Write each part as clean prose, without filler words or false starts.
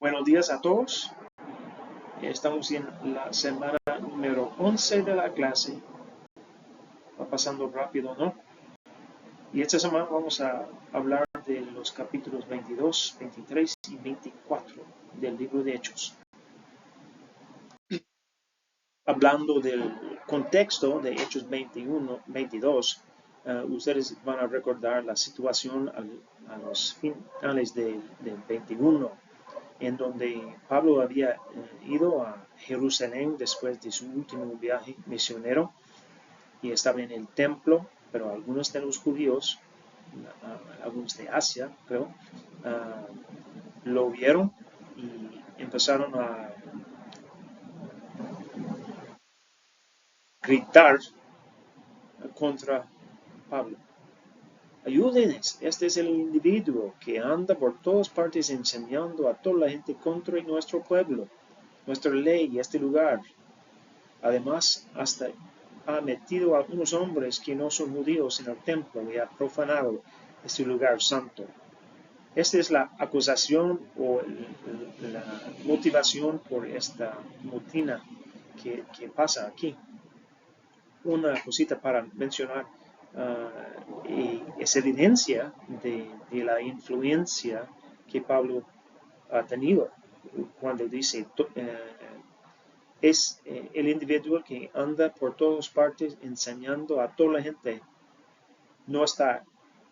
Buenos días a todos. Estamos en la semana número 11 de la clase. Va pasando rápido, ¿no? Y esta semana vamos a hablar de los capítulos 22, 23 y 24 del libro de Hechos. Hablando del contexto de Hechos 21, 22, ustedes van a recordar la situación a los finales del 21, en donde Pablo había ido a Jerusalén después de su último viaje misionero y estaba en el templo, pero algunos de los judíos, algunos de Asia, creo, lo vieron y empezaron a gritar contra Pablo. Ayúdenos, este es el individuo que anda por todas partes enseñando a toda la gente contra nuestro pueblo, nuestra ley y este lugar. Además, hasta ha metido a algunos hombres que no son judíos en el templo y ha profanado este lugar santo. Esta es la acusación o la motivación por esta motina que pasa aquí. Una cosita para mencionar. Es evidencia de la influencia que Pablo ha tenido cuando dice es el individuo que anda por todas partes enseñando a toda la gente. No está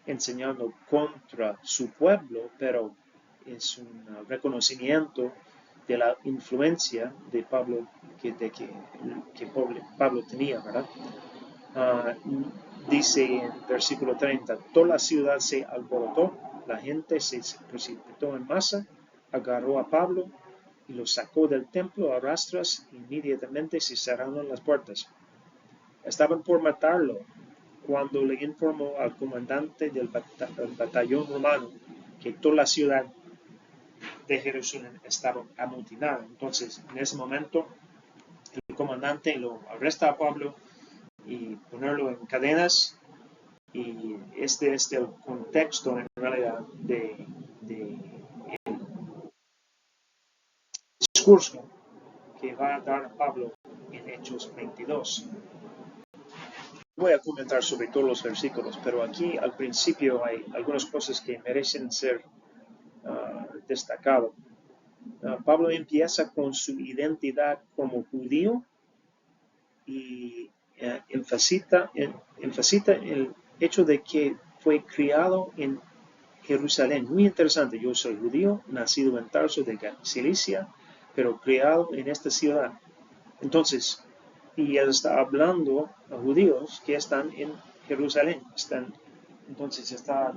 enseñando contra su pueblo, pero es un reconocimiento de la influencia de Pablo que Pablo tenía, ¿verdad? Dice en versículo 30, toda la ciudad se alborotó, la gente se precipitó en masa, agarró a Pablo y lo sacó del templo a rastras. Inmediatamente se cerraron las puertas. Estaban por matarlo cuando le informó al comandante del batallón romano que toda la ciudad de Jerusalén estaba amotinada. Entonces, en ese momento, el comandante lo arresta a Pablo y ponerlo en cadenas, y este es el contexto en realidad de el discurso que va a dar Pablo en Hechos 22. Voy a comentar sobre todos los versículos, pero aquí al principio hay algunas cosas que merecen ser destacadas. Pablo empieza con su identidad como judío y enfatiza el hecho de que fue criado en Jerusalén. Muy interesante, yo soy judío, nacido en Tarso de Cilicia, pero criado en esta ciudad. Entonces, y él está hablando a judíos que están en Jerusalén. Entonces está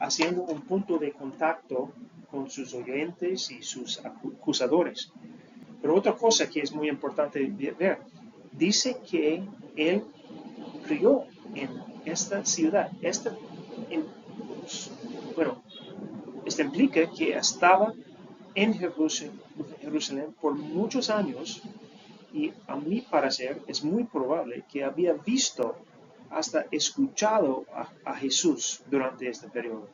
haciendo un punto de contacto con sus oyentes y sus acusadores. Pero otra cosa que es muy importante ver, dice que él crió en esta ciudad. Esto implica que estaba en Jerusalén por muchos años, y a mi parecer es muy probable que había visto, hasta escuchado a Jesús durante este periodo.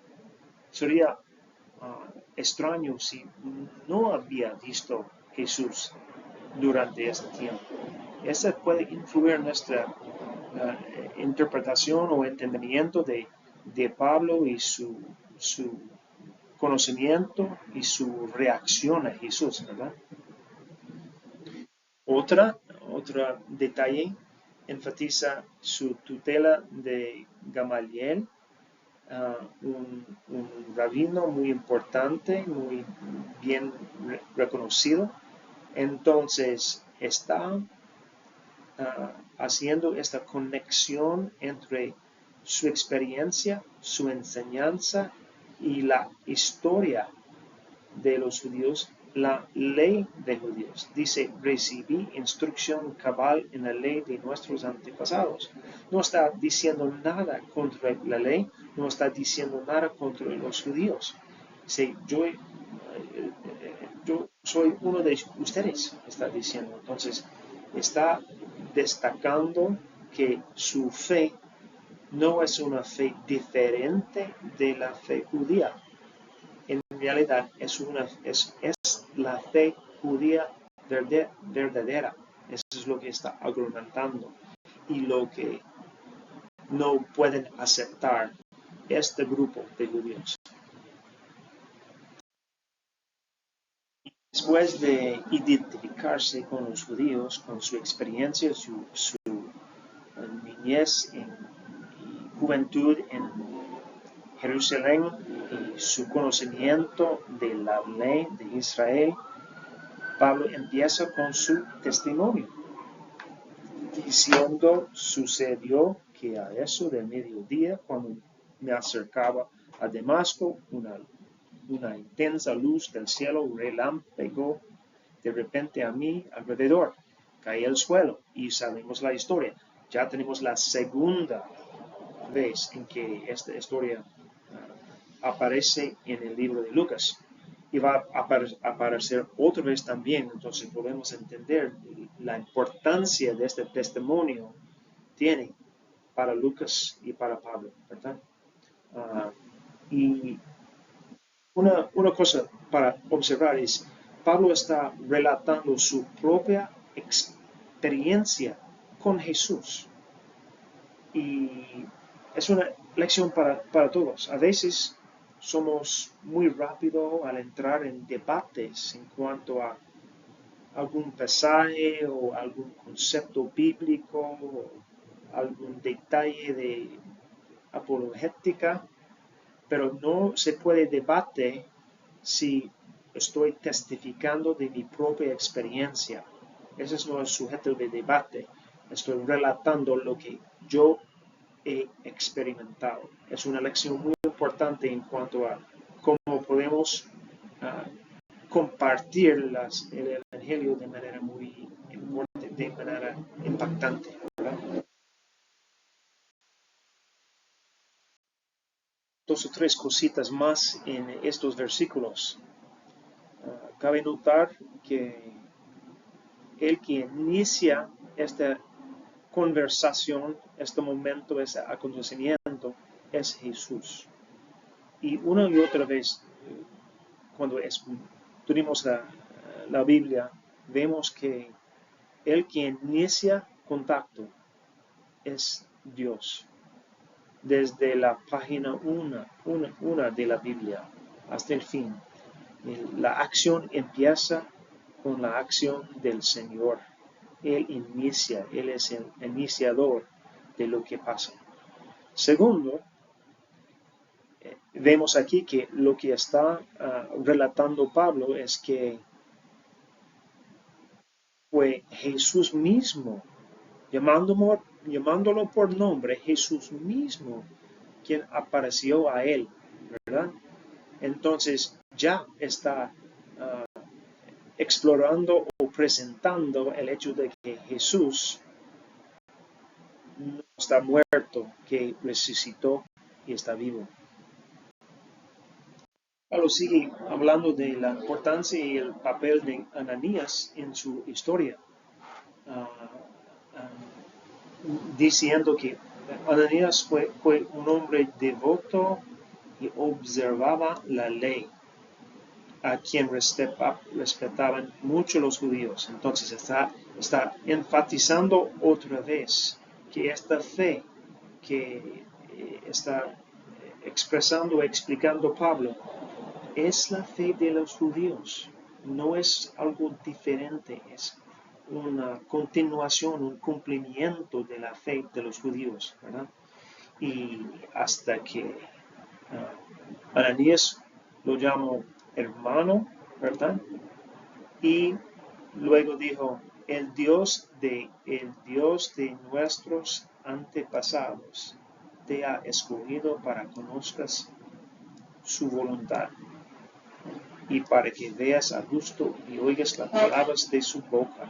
Sería extraño si no había visto Jesús durante este tiempo. Eso puede influir en nuestra interpretación o entendimiento de Pablo y su conocimiento y su reacción a Jesús, ¿verdad? Otro detalle enfatiza su tutela de Gamaliel, un rabino muy importante, muy bien reconocido. Entonces está haciendo esta conexión entre su experiencia, su enseñanza y la historia de los judíos, la ley de judíos. Dice, recibí instrucción cabal en la ley de nuestros antepasados. No está diciendo nada contra la ley, no está diciendo nada contra los judíos. Dice, yo soy uno de ustedes, está diciendo. Entonces, está destacando que su fe no es una fe diferente de la fe judía. En realidad es la fe judía verdadera. Eso es lo que está argumentando y lo que no pueden aceptar este grupo de judíos. Después de identificarse con los judíos, con su experiencia, su niñez y juventud en Jerusalén y su conocimiento de la ley de Israel, Pablo empieza con su testimonio, diciendo: sucedió que a eso del mediodía, cuando me acercaba a Damasco, una intensa luz del cielo relámpagó de repente a mi alrededor. Caí al suelo y sabemos la historia. Ya tenemos la segunda vez en que esta historia aparece en el libro de Lucas. Y va a aparecer otra vez también. Entonces podemos entender la importancia de este testimonio tiene para Lucas y para Pablo, ¿verdad? Y una cosa para observar es, Pablo está relatando su propia experiencia con Jesús. Y es una lección para todos. A veces somos muy rápidos al entrar en debates en cuanto a algún pasaje o algún concepto bíblico o algún detalle de apologética, pero no se puede debatir si estoy testificando de mi propia experiencia. Ese no es sujeto de debate. Estoy relatando lo que yo he experimentado. Es una lección muy importante en cuanto a cómo podemos compartir el Evangelio de manera muy importante, de manera impactante, ¿verdad? Dos o tres cositas más en estos versículos. Cabe notar que el que inicia esta conversación, este momento, ese acontecimiento, es Jesús. Y una y otra vez, cuando estudiamos la Biblia, vemos que el que inicia contacto es Dios. Desde la página 1 de la Biblia hasta el fin. La acción empieza con la acción del Señor. Él inicia, Él es el iniciador de lo que pasa. Segundo, vemos aquí que lo que está relatando Pablo es que fue Jesús mismo, llamándolo por nombre, Jesús mismo, quien apareció a él, ¿verdad? Entonces ya está explorando o presentando el hecho de que Jesús no está muerto, que resucitó y está vivo. Pablo sigue hablando de la importancia y el papel de Ananías en su historia, diciendo que Ananías fue un hombre devoto y observaba la ley, a quien respetaban mucho los judíos. Entonces está enfatizando otra vez que esta fe que está expresando, explicando Pablo, es la fe de los judíos, no es algo diferente, es una continuación, un cumplimiento de la fe de los judíos, ¿verdad? Y hasta que Ananías lo llamó hermano, ¿verdad? Y luego dijo, el Dios de nuestros antepasados te ha escogido para que conozcas su voluntad y para que veas a gusto y oigas las palabras de su boca.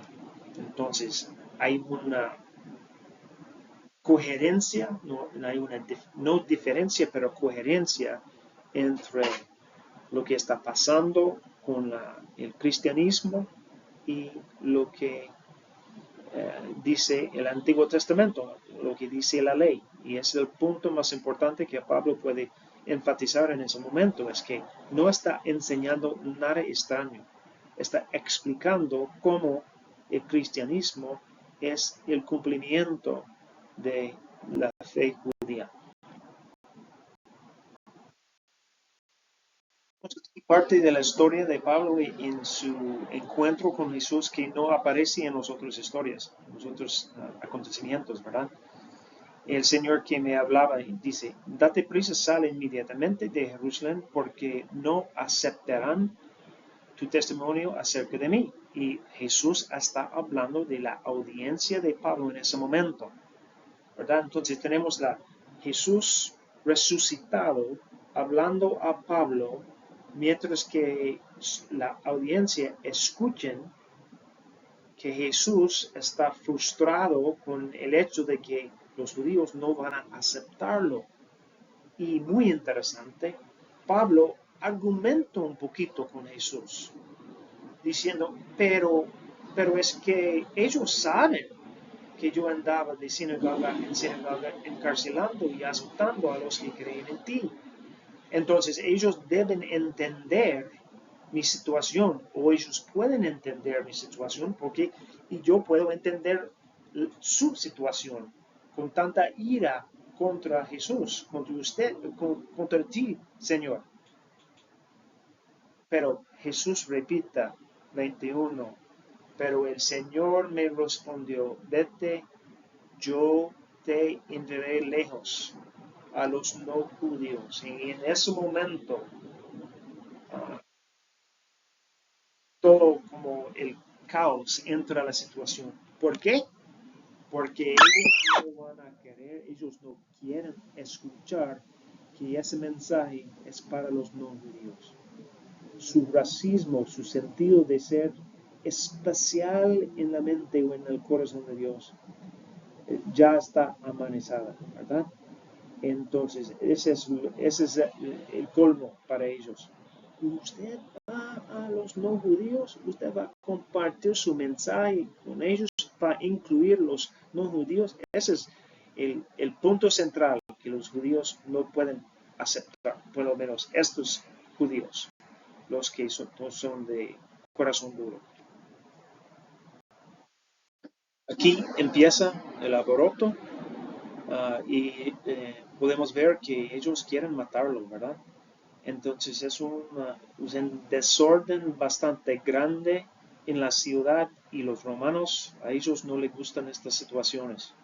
Entonces hay una coherencia, no diferencia, pero coherencia entre lo que está pasando con el cristianismo y lo que dice el Antiguo Testamento, lo que dice la ley. Y es el punto más importante que Pablo puede enfatizar en ese momento es que no está enseñando nada extraño. Está explicando cómo el cristianismo es el cumplimiento de la fe judía. Parte de la historia de Pablo en su encuentro con Jesús que no aparece en las otras historias, en los otros acontecimientos, ¿verdad? El Señor que me hablaba dice, date prisa, sale inmediatamente de Jerusalén porque no aceptarán tu testimonio acerca de mí. Y Jesús está hablando de la audiencia de Pablo en ese momento, ¿verdad? Entonces tenemos a Jesús resucitado hablando a Pablo mientras que la audiencia escuchen que Jesús está frustrado con el hecho de que los judíos no van a aceptarlo. Y muy interesante, Pablo argumenta un poquito con Jesús, diciendo, pero es que ellos saben que yo andaba de sinagoga en sinagoga encarcelando y azotando a los que creen en ti. Entonces ellos deben entender mi situación, o ellos pueden entender mi situación, porque y yo puedo entender su situación con tanta ira contra Jesús, contra usted, contra ti, Señor. Pero Jesús repita, 21, pero el Señor me respondió, vete, yo te enviaré lejos a los no judíos. Y en ese momento, todo como el caos entra a la situación. ¿Por qué? Porque ellos no van a querer, ellos no quieren escuchar que ese mensaje es para los no judíos. Su racismo, su sentido de ser especial en la mente o en el corazón de Dios, ya está amanezada, ¿verdad? Entonces, ese es el colmo para ellos. Usted va a los no judíos, usted va a compartir su mensaje con ellos para incluir los no judíos. Ese es el punto central que los judíos no pueden aceptar, por lo menos estos judíos, los que son de corazón duro. Aquí empieza el alboroto. Y podemos ver que ellos quieren matarlo, ¿verdad? Entonces es un desorden bastante grande en la ciudad y los romanos, a ellos no les gustan estas situaciones.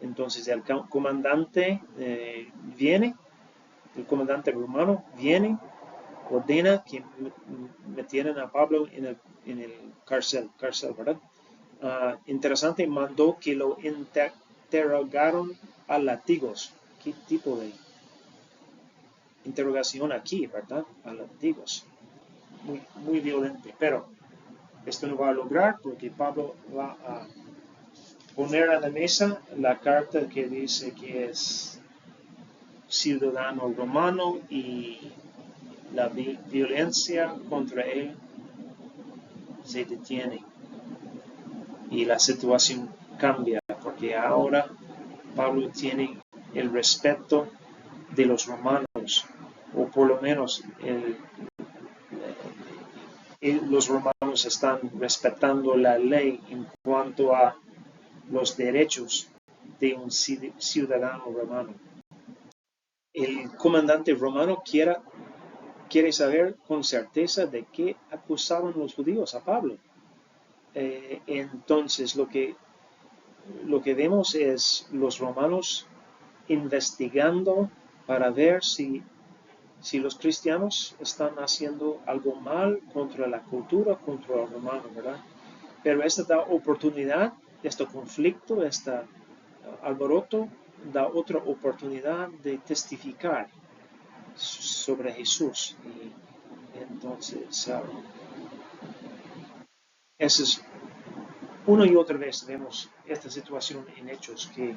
Entonces el comandante el comandante romano viene, ordena que metieran a Pablo en el cárcel, ¿verdad? Interesante, mandó que lo interrogaron a latigos. ¿Qué tipo de interrogación aquí, verdad? A latigos. Muy, muy violento. Pero esto no va a lograr porque Pablo va a poner a la mesa la carta que dice que es ciudadano romano y la violencia contra él se detiene. Y la situación cambia porque ahora Pablo tiene el respeto de los romanos, o por lo menos los romanos están respetando la ley en cuanto a los derechos de un ciudadano romano. El comandante romano quiere saber con certeza de qué acusaban los judíos a Pablo. Entonces lo que vemos es los romanos investigando para ver si los cristianos están haciendo algo mal contra la cultura, contra el romano, ¿verdad? Pero esta da oportunidad, este conflicto, este alboroto, da otra oportunidad de testificar sobre Jesús. Y entonces, eso es una y otra vez vemos esta situación en Hechos que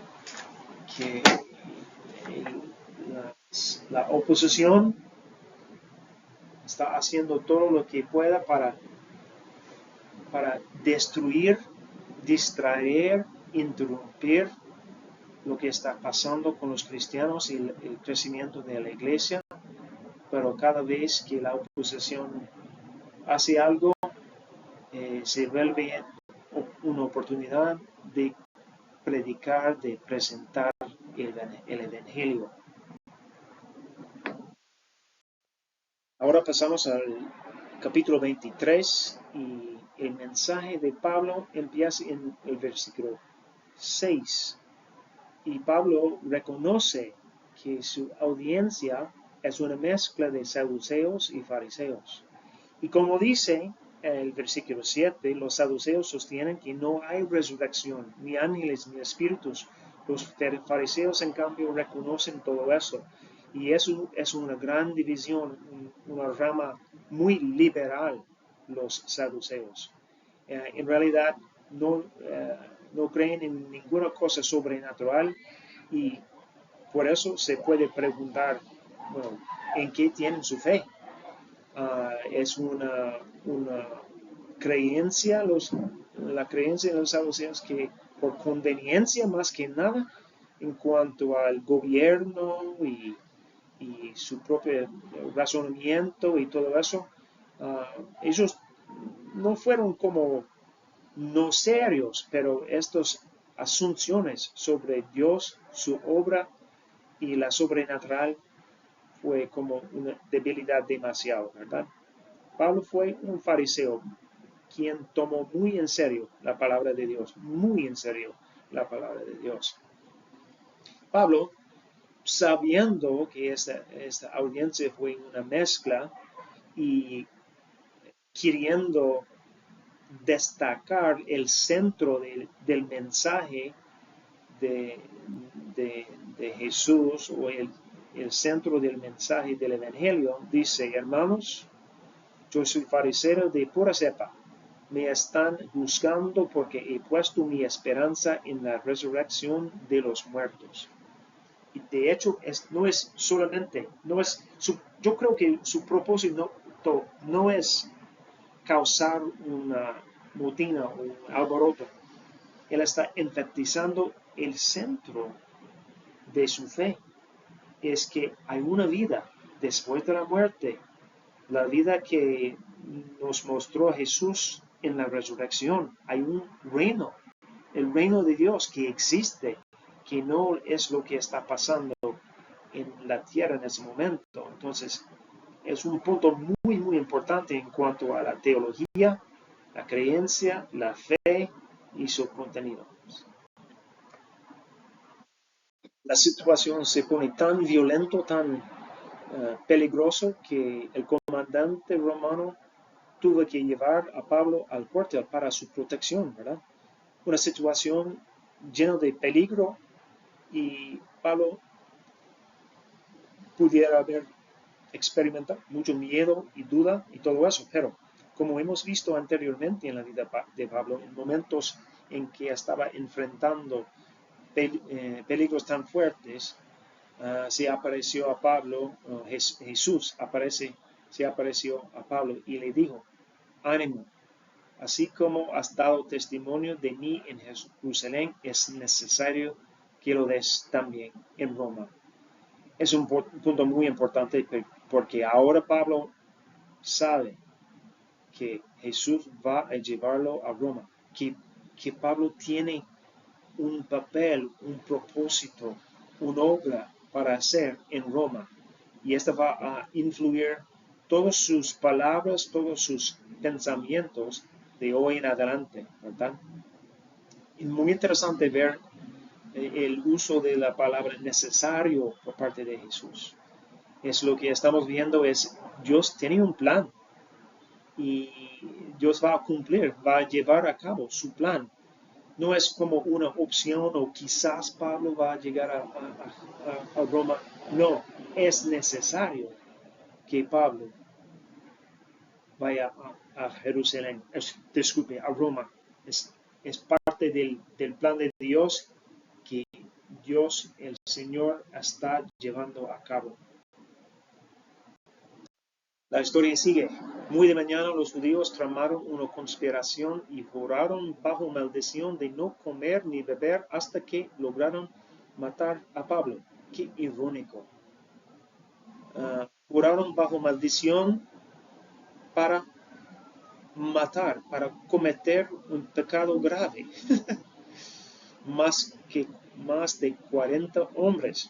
la oposición está haciendo todo lo que pueda para destruir, distraer, interrumpir lo que está pasando con los cristianos y el crecimiento de la iglesia. pero cada vez que la oposición hace algo, se vuelve una oportunidad de predicar, de presentar el Evangelio. Ahora pasamos al capítulo 23 y el mensaje de Pablo empieza en el versículo 6. Y Pablo reconoce que su audiencia es una mezcla de saduceos y fariseos. Y como dice el versículo 7, los saduceos sostienen que no hay resurrección, ni ángeles, ni espíritus. Los fariseos, en cambio, reconocen todo eso. Y eso es una gran división, una rama muy liberal, los saduceos. En realidad, no creen en ninguna cosa sobrenatural y por eso se puede preguntar, bueno, ¿en qué tienen su fe? Es una creencia, la creencia de los saduceos que por conveniencia más que nada en cuanto al gobierno y su propio razonamiento y todo eso, ellos no fueron como no serios, pero estas asunciones sobre Dios, su obra y la sobrenatural fue como una debilidad demasiado, ¿verdad? Pablo fue un fariseo quien tomó muy en serio la palabra de Dios, muy en serio la palabra de Dios. Pablo, sabiendo que esta audiencia fue una mezcla y queriendo destacar el centro del mensaje de Jesús o el centro del mensaje del Evangelio, dice, hermanos, yo soy fariseo de pura cepa. Me están juzgando porque he puesto mi esperanza en la resurrección de los muertos. Y de hecho, no es solamente, yo creo que su propósito no es causar una motina o un alboroto. Él está enfatizando el centro de su fe. Es que hay una vida después de la muerte, la vida que nos mostró Jesús en la resurrección. Hay un reino, el reino de Dios que existe, que no es lo que está pasando en la tierra en ese momento. Entonces, es un punto muy, muy importante en cuanto a la teología, la creencia, la fe y su contenido. La situación se pone tan violento, tan peligroso, que el comandante romano tuvo que llevar a Pablo al cuartel para su protección, ¿verdad? Una situación llena de peligro y Pablo pudiera haber experimentado mucho miedo y duda y todo eso, pero como hemos visto anteriormente en la vida de Pablo, en momentos en que estaba enfrentando peligros tan fuertes, se apareció a Pablo, Jesús se apareció a Pablo y le dijo, ánimo, así como has dado testimonio de mí en Jerusalén, es necesario que lo des también en Roma. Es un punto muy importante porque ahora Pablo sabe que Jesús va a llevarlo a Roma, que Pablo tiene un papel, un propósito, una obra para hacer en Roma. Y esta va a influir todas sus palabras, todos sus pensamientos de hoy en adelante, ¿verdad? Es muy interesante ver el uso de la palabra necesario por parte de Jesús. Es lo que estamos viendo, es Dios tiene un plan y Dios va a cumplir, va a llevar a cabo su plan. No es como una opción o quizás Pablo va a llegar a Roma. No, es necesario que Pablo vaya a Jerusalén, disculpe, a Roma. Es parte del plan de Dios que Dios, el Señor, está llevando a cabo. La historia sigue. Muy de mañana los judíos tramaron una conspiración y juraron bajo maldición de no comer ni beber hasta que lograron matar a Pablo. Qué irónico. juraron bajo maldición para matar, para cometer un pecado grave. Más de 40 hombres.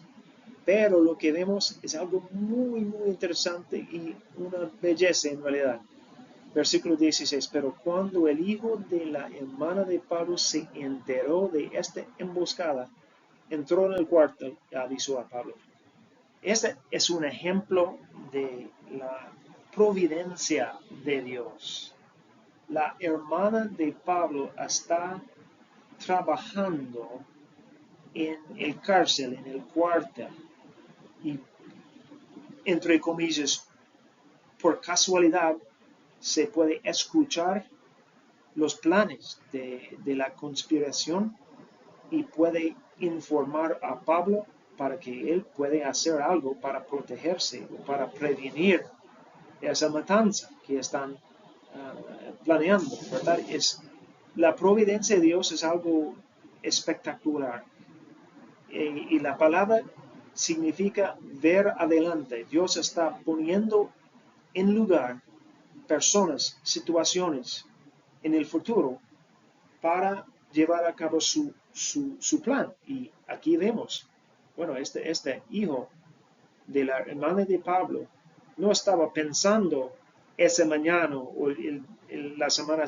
Pero lo que vemos es algo muy, muy interesante y una belleza en realidad. Versículo 16, pero cuando el hijo de la hermana de Pablo se enteró de esta emboscada, entró en el cuarto y avisó a Pablo. Este es un ejemplo de la providencia de Dios. La hermana de Pablo está trabajando en el cárcel, en el cuarto, y entre comillas, por casualidad, se puede escuchar los planes de la conspiración y puede informar a Pablo para que él pueda hacer algo para protegerse o para prevenir esa matanza que están planeando, ¿verdad? La providencia de Dios es algo espectacular. Y la palabra significa ver adelante. Dios está poniendo en lugar personas, situaciones en el futuro para llevar a cabo su plan. Y aquí vemos, bueno, este hijo de la hermana de Pablo no estaba pensando ese mañana o la semana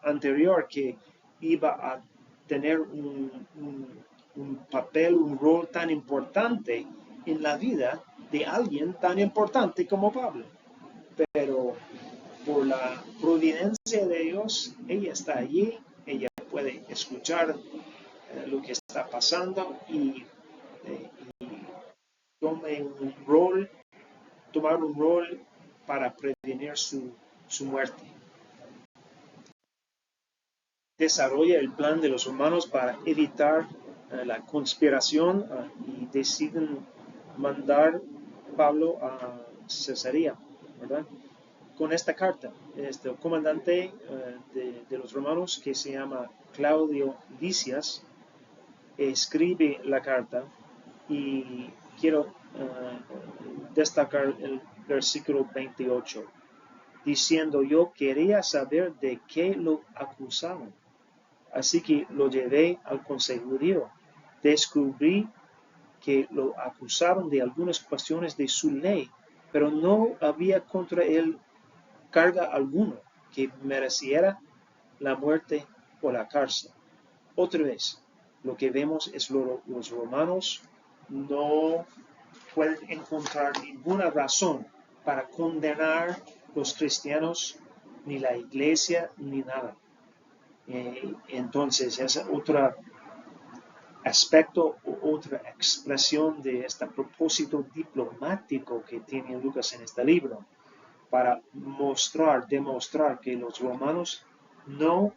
anterior que iba a tener un papel, un rol tan importante en la vida de alguien tan importante como Pablo. Pero por la providencia de Dios, ella está allí, ella puede escuchar lo que está pasando y tomar un rol para prevenir su muerte. Desarrolla el plan de los romanos para evitar la conspiración y deciden mandar Pablo a Cesarea, ¿verdad? Con esta carta, este comandante de los romanos que se llama Claudio Lisias escribe la carta y quiero destacar el versículo 28, diciendo: yo quería saber de qué lo acusaban, así que lo llevé al consejo judío. Descubrí que lo acusaban de algunas cuestiones de su ley, pero no había contra él carga alguna que mereciera la muerte o la cárcel. Otra vez, lo que vemos es los romanos no pueden encontrar ninguna razón para condenar los cristianos, ni la iglesia, ni nada. Entonces, es otro aspecto o otra expresión de este propósito diplomático que tiene Lucas en este libro, para demostrar que los romanos no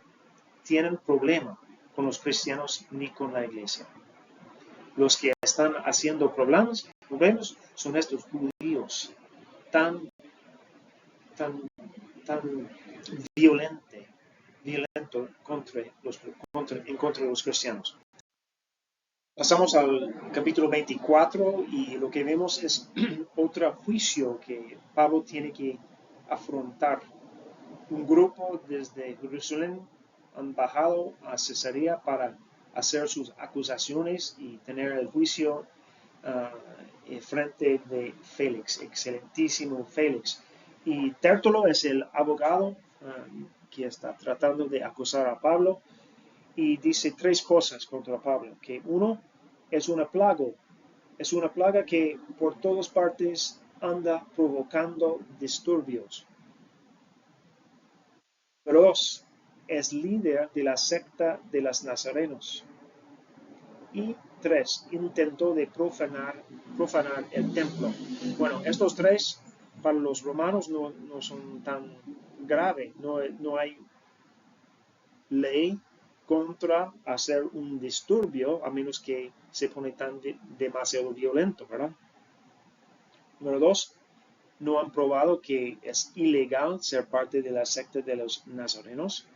tienen problema con los cristianos ni con la iglesia. Los que están haciendo problemas son estos judíos tan violento en contra de los cristianos. Pasamos al capítulo 24 y lo que vemos es otro juicio que Pablo tiene que afrontar. Un grupo desde Jerusalén han bajado a Cesarea para hacer sus acusaciones y tener el juicio frente de Félix, excelentísimo Félix. Y Tértulo es el abogado que está tratando de acusar a Pablo y dice tres cosas contra Pablo: que uno, es una plaga que por todas partes anda provocando disturbios. Pero dos, es líder de la secta de los nazarenos. Y tres, intentó de profanar el templo. Bueno, estos tres para los romanos no son tan graves. No hay ley contra hacer un disturbio, a menos que se pone demasiado violento, ¿verdad? Número dos, no han probado que es ilegal ser parte de la secta de los nazarenos.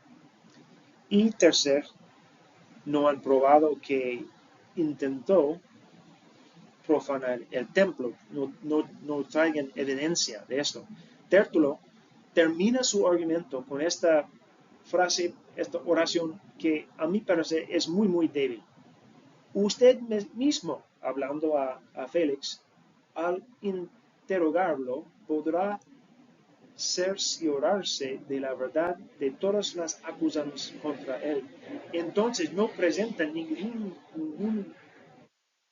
Y tercer, no han probado que intentó profanar el templo, no traigan evidencia de esto. Tértulo termina su argumento con esta frase, esta oración que a mí parece es muy débil. Usted mismo, hablando a Félix, al interrogarlo, podrá cerciorarse de la verdad de todas las acusaciones contra él. Entonces no presenta ningún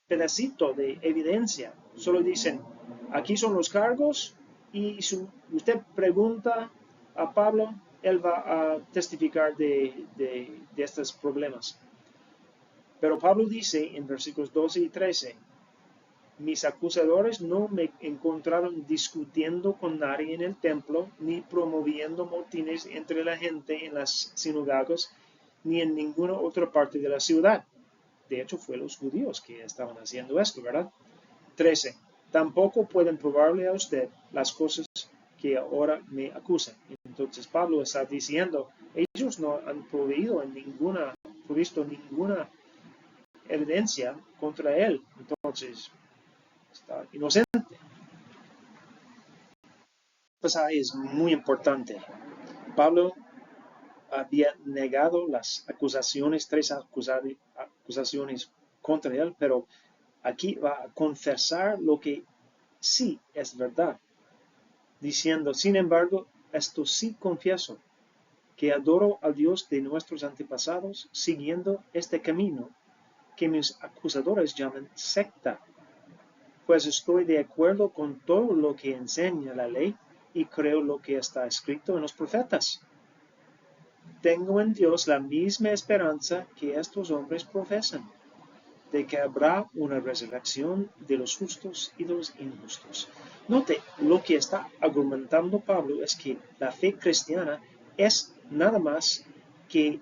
pedacito de evidencia. Solo dicen, aquí son los cargos y si usted pregunta a Pablo, él va a testificar de estos problemas. Pero Pablo dice en versículos 12 y 13, mis acusadores no me encontraron discutiendo con nadie en el templo, ni promoviendo motines entre la gente en las sinagogas, ni en ninguna otra parte de la ciudad. De hecho, fue los judíos que estaban haciendo esto, ¿verdad? 13. Tampoco pueden probarle a usted las cosas que ahora me acusan. Entonces Pablo está diciendo, ellos no han provisto ninguna evidencia contra él. Entonces, está inocente. Pues ahí es muy importante. Pablo había negado las acusaciones, tres acusaciones contra él, pero aquí va a confesar lo que sí es verdad, diciendo, sin embargo, esto sí confieso, que adoro al Dios de nuestros antepasados, siguiendo este camino que mis acusadores llaman secta, pues estoy de acuerdo con todo lo que enseña la ley y creo lo que está escrito en los profetas. Tengo en Dios la misma esperanza que estos hombres profesan, de que habrá una resurrección de los justos y de los injustos. Note, lo que está argumentando Pablo es que la fe cristiana es nada más que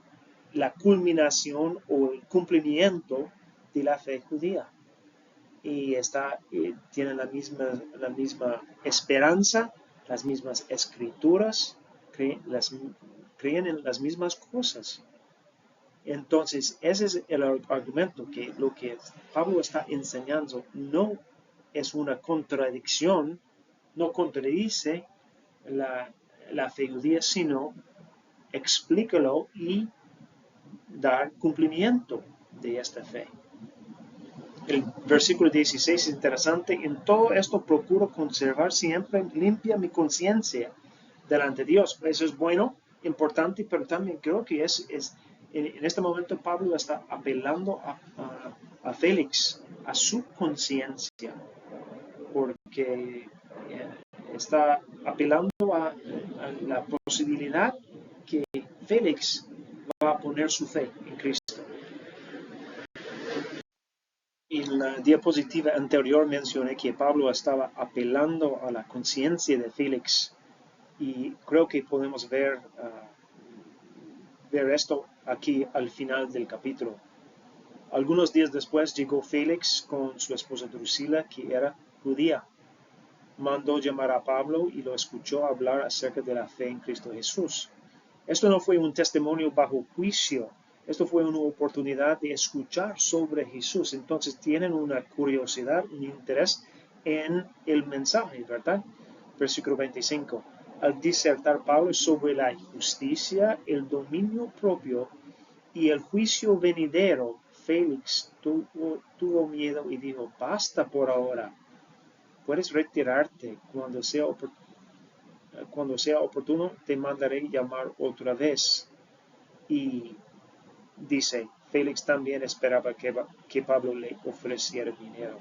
la culminación o el cumplimiento de la fe judía. Y tiene la misma esperanza, las mismas escrituras, creen en las mismas cosas. Entonces, ese es el argumento, que lo que Pablo está enseñando no es una contradicción, no contradice la fe judía, sino explícalo y dar cumplimiento de esta fe. El versículo 16 es interesante. En todo esto procuro conservar siempre limpia mi conciencia delante de Dios. Eso es bueno, importante, pero también creo que en este momento Pablo está apelando a Félix, a su conciencia, porque está apelando a la posibilidad que Félix va a poner su fe en Cristo. En la diapositiva anterior mencioné que Pablo estaba apelando a la conciencia de Félix y creo que podemos ver esto aquí al final del capítulo. Algunos días después llegó Félix con su esposa Drusila, que era judía. Mandó llamar a Pablo y lo escuchó hablar acerca de la fe en Cristo Jesús. Esto no fue un testimonio bajo juicio. Esto fue una oportunidad de escuchar sobre Jesús. Entonces tienen una curiosidad, un interés en el mensaje, ¿verdad? Versículo 25. Al disertar Pablo sobre la justicia, el dominio propio y el juicio venidero, Félix tuvo miedo y dijo, basta por ahora. Puedes retirarte cuando sea oportuno, te mandaré llamar otra vez. Y dice, Félix también esperaba que Pablo le ofreciera dinero.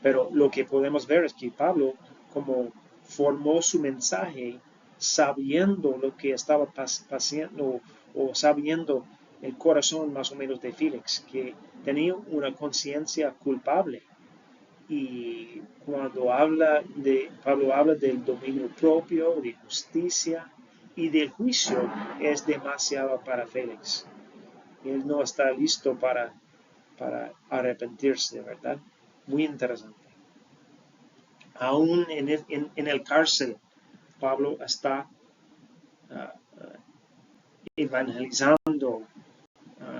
Pero lo que podemos ver es que Pablo, como formó su mensaje sabiendo lo que estaba pasando o sabiendo el corazón más o menos de Félix, que tenía una conciencia culpable. Y cuando Pablo habla del dominio propio, de justicia y del juicio, es demasiado para Félix. Él no está listo para arrepentirse, ¿verdad? Muy interesante. Aún en el cárcel, Pablo está evangelizando,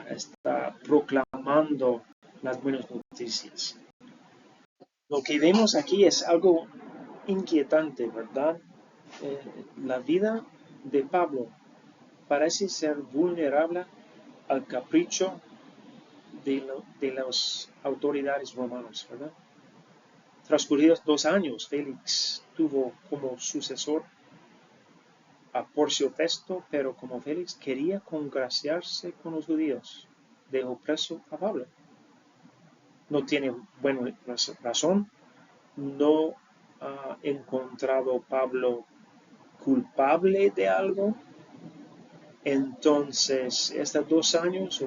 está proclamando las buenas noticias. Lo que vemos aquí es algo inquietante, ¿verdad? La vida de Pablo parece ser vulnerable al capricho de las autoridades romanas, ¿verdad? Transcurridos 2 años, Félix tuvo como sucesor a Porcio Festo, pero como Félix quería congraciarse con los judíos, dejó preso a Pablo. No tiene buena razón, no ha encontrado Pablo culpable de algo. Entonces, estos 2 años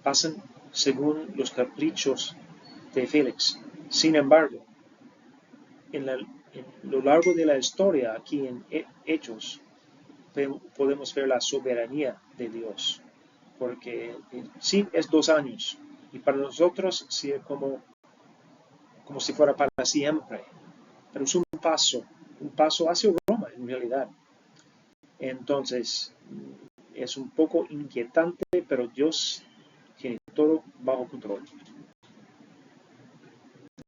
pasan según los caprichos de Félix. Sin embargo, en lo largo de la historia, aquí en Hechos, podemos ver la soberanía de Dios. Porque sí, es 2 años. Y para nosotros sí es como si fuera para siempre. Pero es un paso hacia Roma en realidad. Entonces, es un poco inquietante, pero Dios tiene todo bajo control.